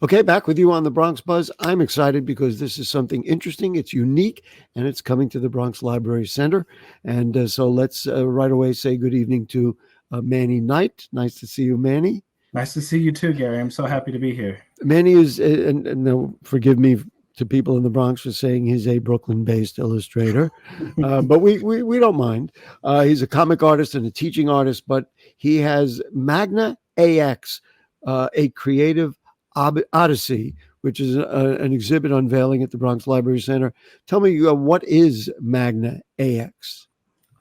Okay, back with you on the Bronx Buzz. I'm excited because this is something interesting. It's unique, and it's coming to the Bronx Library Center. And so let's right away say good evening to Manny Knight. Nice to see you, Manny. Nice to see you too, Gary. I'm so happy to be here. Manny is, and now forgive me to people in the Bronx for saying he's a Brooklyn-based illustrator, but we don't mind. He's a comic artist and a teaching artist, but he has Magna Ax, a creative odyssey, which is an exhibit unveiling at the Bronx Library Center. Tell me, what is Magna Ax?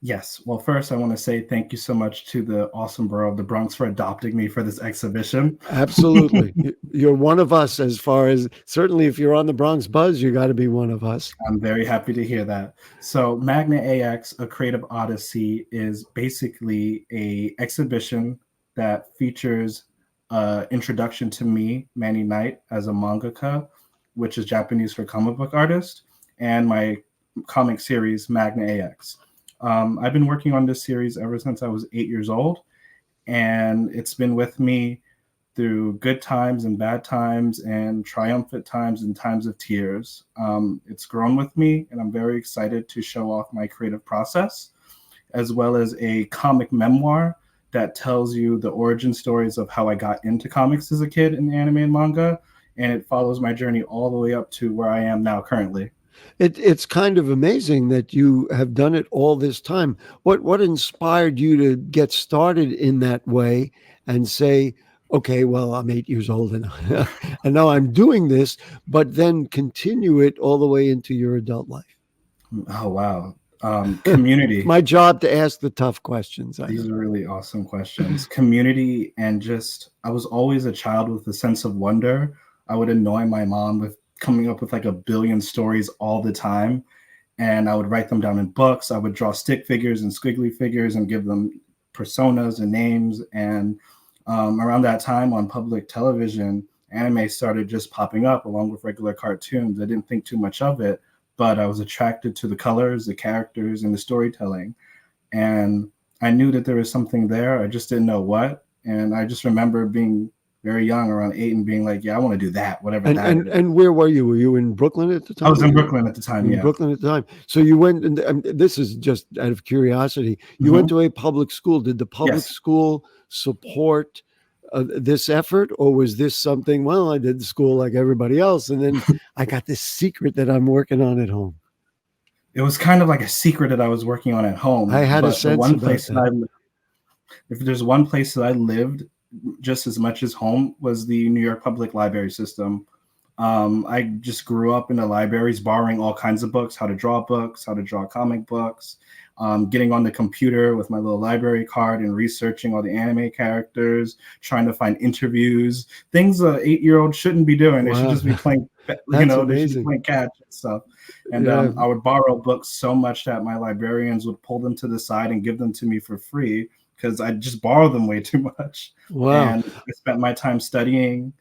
Yes. Well, first, I want to say thank you so much to the awesome borough of the Bronx for adopting me for this exhibition. Absolutely. You're one of us, as far as certainly if you're on the Bronx Buzz, you got to be one of us. I'm very happy to hear that. So Magna Ax, A Creative Odyssey, is basically a exhibition that features introduction to me, Manny Knight, as a mangaka, which is Japanese for comic book artist, and my comic series, Magna Ax. I've been working on this series ever since I was 8 years old, and it's been with me through good times and bad times and triumphant times and times of tears. It's grown with me, and I'm very excited to show off my creative process, as well as a comic memoir that tells you the origin stories of how I got into comics as a kid in anime and manga, and it follows my journey all the way up to where I am now currently. It's kind of amazing that you have done it all this time. What inspired you to get started in that way and say, okay, well, I'm 8 years old and and now I'm doing this, but then continue it all the way into your adult life? Oh, wow. Community. My job to ask the tough questions. These are really awesome questions. Community, and just, I was always a child with a sense of wonder. I would annoy my mom with coming up with like a billion stories all the time, and I would write them down in books. I would draw stick figures and squiggly figures and give them personas and names. And around that time on public television, anime started just popping up along with regular cartoons. I didn't think too much of it, but I was attracted to the colors, the characters, and the storytelling. And I knew that there was something there. I just didn't know what. And I just remember being very young, around 8, and being like, yeah, I want to do that, whatever that is. And where were you? Were you in Brooklyn at the time? I was in Brooklyn at the time, yeah. Brooklyn at the time. So you went, and this is just out of curiosity, you went to a public school. Did the public school support this effort, or was this something, well, I did the school like everybody else, and then I got this secret that I'm working on at home? It was kind of like a secret that I was working on at home. I had a sense one about place that. if there's one place that I lived just as much as home, was the New York Public Library system. I just grew up in the libraries, borrowing all kinds of books, how to draw comic books, getting on the computer with my little library card and researching all the anime characters, trying to find interviews, things an 8-year-old shouldn't be doing. They should just be playing, they should be playing catch and stuff. And I would borrow books so much that my librarians would pull them to the side and give them to me for free, because I just borrow them way too much. Wow. And I spent my time studying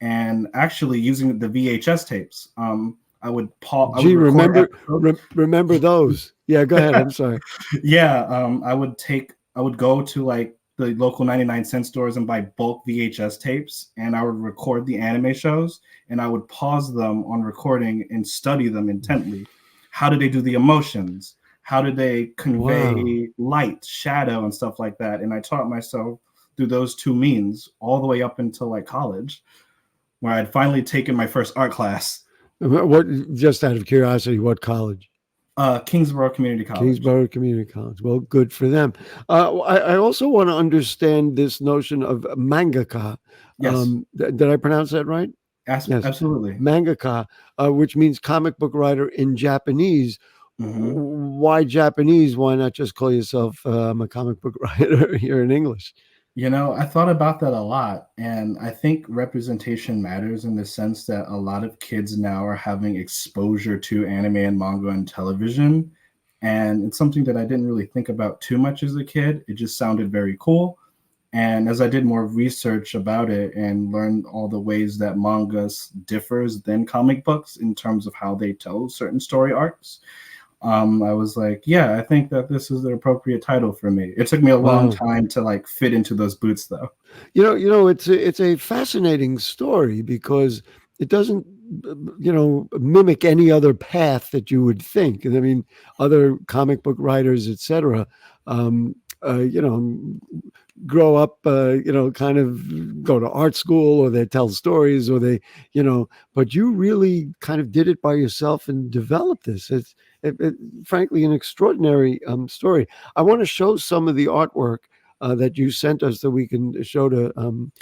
and actually using the VHS tapes. I would pause. Remember those? Yeah, go ahead. I'm sorry. Yeah, I would go to like the local 99-cent stores and buy bulk VHS tapes, and I would record the anime shows, and I would pause them on recording and study them intently. How did they do the emotions? How did they convey light, shadow, and stuff like that? And I taught myself through those two means all the way up until like college, where I'd finally taken my first art class. What? Just out of curiosity, what college? Kingsborough Community College. Kingsborough Community College. Well, good for them. I also want to understand this notion of mangaka. Yes. Did I pronounce that right? Yes. Absolutely. Mangaka, which means comic book writer in Japanese. Why Japanese? Why not just call yourself a comic book writer here in English? I thought about that a lot, and I think representation matters in the sense that a lot of kids now are having exposure to anime and manga and television, and it's something that I didn't really think about too much as a kid. It just sounded very cool, and as I did more research about it and learned all the ways that manga differs than comic books in terms of how they tell certain story arcs, I was like, yeah, I think that this is the appropriate title for me. It took me a long Wow. time to like fit into those boots, though. It's a fascinating story because it doesn't, mimic any other path that you would think. And I mean, other comic book writers, etc. Um, you know, grow up, kind of go to art school, or they tell stories, or but you really kind of did it by yourself and developed this. It's frankly an extraordinary story. I want to show some of the artwork that you sent us that we can show to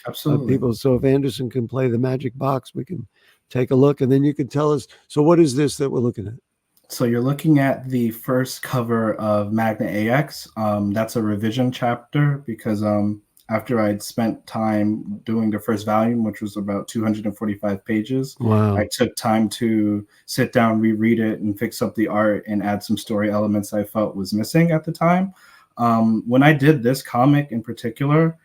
Absolutely. people. So if Anderson can play the magic box, we can take a look, and then you can tell us. So what is this that we're looking at? So you're looking at the first cover of Magna Ax. That's a revision chapter because after I'd spent time doing the first volume, which was about 245 pages, I Wow. took time to sit down, reread it, and fix up the art and add some story elements I felt was missing at the time. When I did this comic in particular,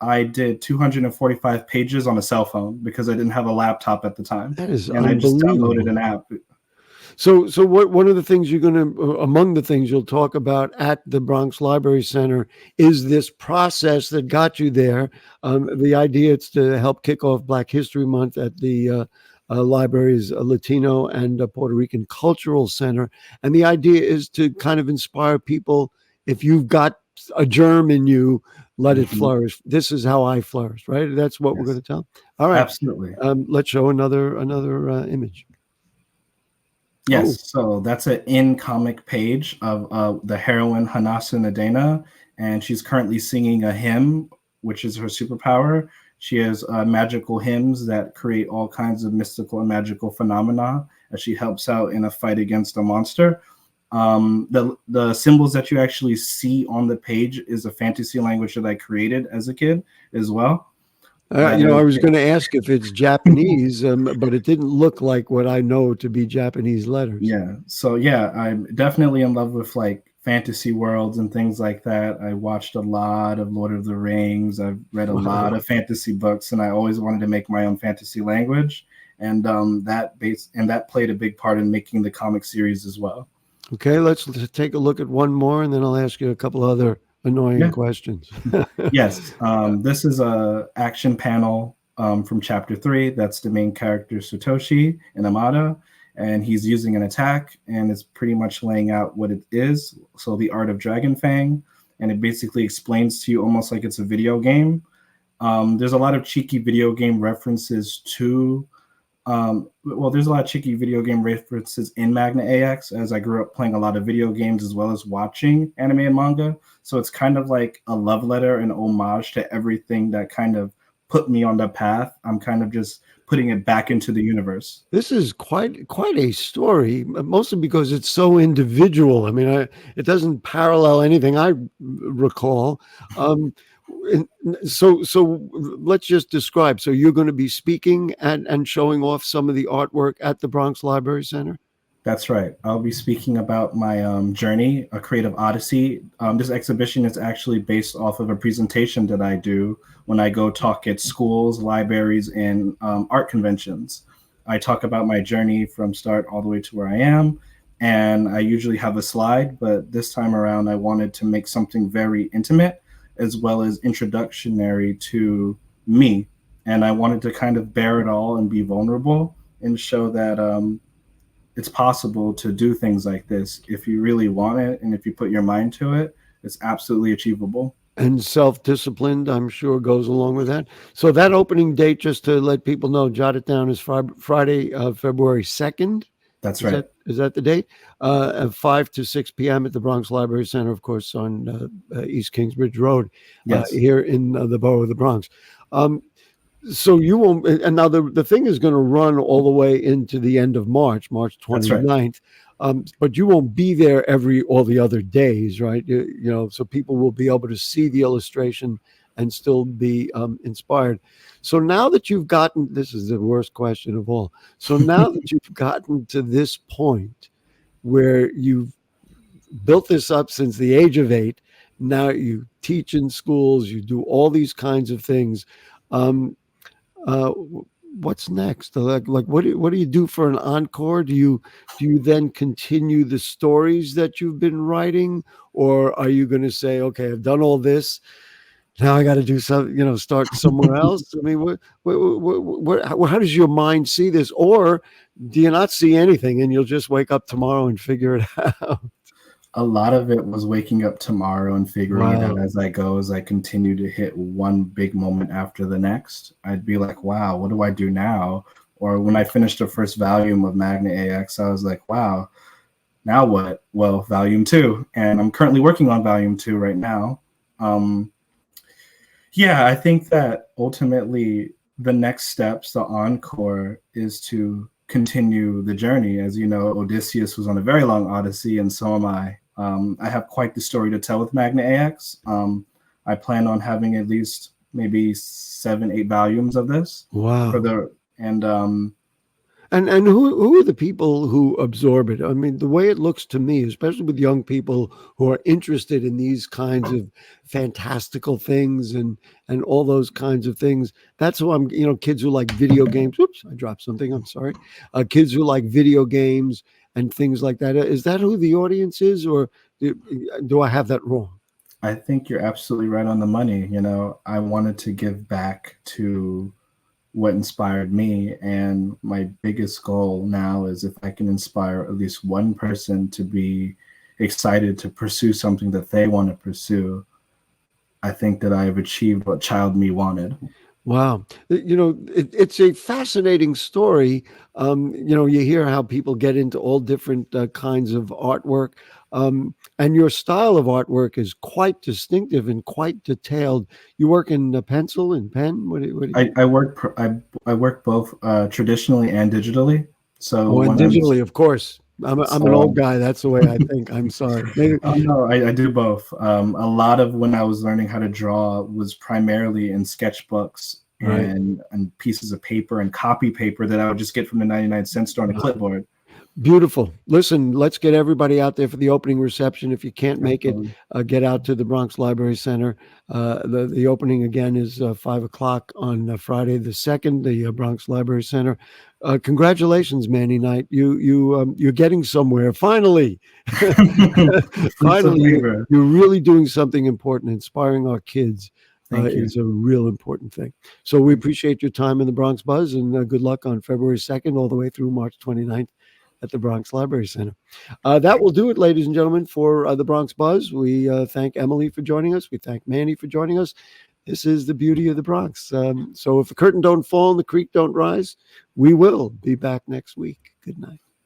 I did 245 pages on a cell phone because I didn't have a laptop at the time, That is and I just downloaded unbelievable. an app. So what? One of the things you're going to, among the things you'll talk about at the Bronx Library Center, is this process that got you there. The idea is to help kick off Black History Month at the library's Latino and Puerto Rican Cultural Center, and the idea is to kind of inspire people. If you've got a germ in you, let it Mhm. flourish. This is how I flourished, right? That's what we're going Yes, to tell. All right. absolutely. Let's show another image. Oh, Yes, so that's an in comic page of the heroine Hanasa Nadena, and she's currently singing a hymn, which is her superpower. She has magical hymns that create all kinds of mystical and magical phenomena as she helps out in a fight against a monster. The symbols that you actually see on the page is a fantasy language that I created as a kid as well. I And was going to ask if it's Japanese, but it didn't look like what I know to be Japanese letters. yeah. So yeah, I'm definitely in love with like fantasy worlds and things like that. I watched a lot of Lord of the Rings. I've read a lot Wow. of fantasy books, and I always wanted to make my own fantasy language. And that played a big part in making the comic series as well. Okay, let's take a look at one more, and then I'll ask you a couple other annoying Yeah. questions. Yes. This is a action panel from chapter 3. That's the main character Satoshi in Amada, and he's using an attack, and it's pretty much laying out what it is. So the art of Dragon Fang, and it basically explains to you almost like it's a video game. There's a lot of cheeky video game references to. Well, there's a lot of cheeky video game references in Magna Ax, as I grew up playing a lot of video games as well as watching anime and manga. So it's kind of like a love letter and homage to everything that kind of put me on the path. I'm kind of just putting it back into the universe. This is quite a story, mostly because it's so individual. I mean, it doesn't parallel anything I recall. Um, so let's just describe. So you're going to be speaking and showing off some of the artwork at the Bronx Library Center. That's right. I'll be speaking about my journey, a creative odyssey. This exhibition is actually based off of a presentation that I do when I go talk at schools, libraries, and art conventions. I talk about my journey from start all the way to where I am. And I usually have a slide, but this time around, I wanted to make something very intimate as well as introductionary to me. And I wanted to kind of bear it all and be vulnerable and show that it's possible to do things like this if you really want it and if you put your mind to it. It's absolutely achievable. And self-disciplined, I'm sure, goes along with that. So that opening date, just to let people know, jot it down, is Friday, February 2nd. That's Is right. that the date? At 5 to 6 p.m. at the Bronx Library Center, of course, on East Kingsbridge Road, Yes, here in the borough of the Bronx. Um, so you won't, and now the thing is going to run all the way into the end of March that's right. 29th. But you won't be there all the other days, right? So people will be able to see the illustration and still be inspired. So now that you've gotten, this is the worst question of all. So now that you've gotten to this point where you've built this up since the age of 8, now you teach in schools, you do all these kinds of things. Um, uh, what's next? Like what do you do for an encore? Do you then continue the stories that you've been writing, or are you going to say, okay, I've done all this, now I got to do something, start somewhere else? I mean, how does your mind see this, or do you not see anything and you'll just wake up tomorrow and figure it out? A lot of it was waking up tomorrow and figuring it out Wow. as I go, as I continue to hit one big moment after the next. I'd be like, wow, what do I do now? Or when I finished the first volume of Magna Ax, I was like, wow, now what? Well, volume two. And I'm currently working on volume two right now. Um, yeah, I think that ultimately the next steps, the encore, is to continue the journey. As you know, Odysseus was on a very long odyssey, and so am I. I have quite the story to tell with Magna Ax. I plan on having at least maybe 7, 8 volumes of this for Wow. the and And who are the people who absorb it? I mean, the way it looks to me, especially with young people who are interested in these kinds of fantastical things and all those kinds of things. That's who I'm. Kids who like video games. Oops, I dropped something. I'm sorry. Kids who like video games and things like that. Is that who the audience is, or do I have that wrong? I think you're absolutely right on the money. You know, I wanted to give back to what inspired me, and my biggest goal now is if I can inspire at least one person to be excited to pursue something that they want to pursue, I think that I have achieved what child me wanted. Wow. It's a fascinating story. You hear how people get into all different kinds of artwork. And your style of artwork is quite distinctive and quite detailed. You work in pencil and pen? I work both traditionally and digitally. So Oh, and when I'm digitally, of course. I'm an old so guy. That's the way I think. I'm sorry. Maybe. Oh no, I do both. A lot of when I was learning how to draw was primarily in sketchbooks Right. and pieces of paper and copy paper that I would just get from the 99-cent store on a clipboard. Beautiful. Listen, let's get everybody out there for the opening reception. If you can't make it, Absolutely. get out to the Bronx Library Center. The opening again is 5 o'clock on Friday the 2nd. The Bronx Library Center. Congratulations, Manny Knight. You're getting somewhere finally. Fruits of Finally, labor. you're really doing something important, inspiring our kids. Thank you. Is a real important thing. So we Thank you. appreciate your time in the Bronx Buzz, and good luck on February 2nd all the way through March 29th at the Bronx Library Center. That will do it, ladies and gentlemen, for the Bronx Buzz. We thank Emily for joining us. We thank Manny for joining us. This is the beauty of the Bronx. So if the curtain don't fall and the creek don't rise, we will be back next week. Good night.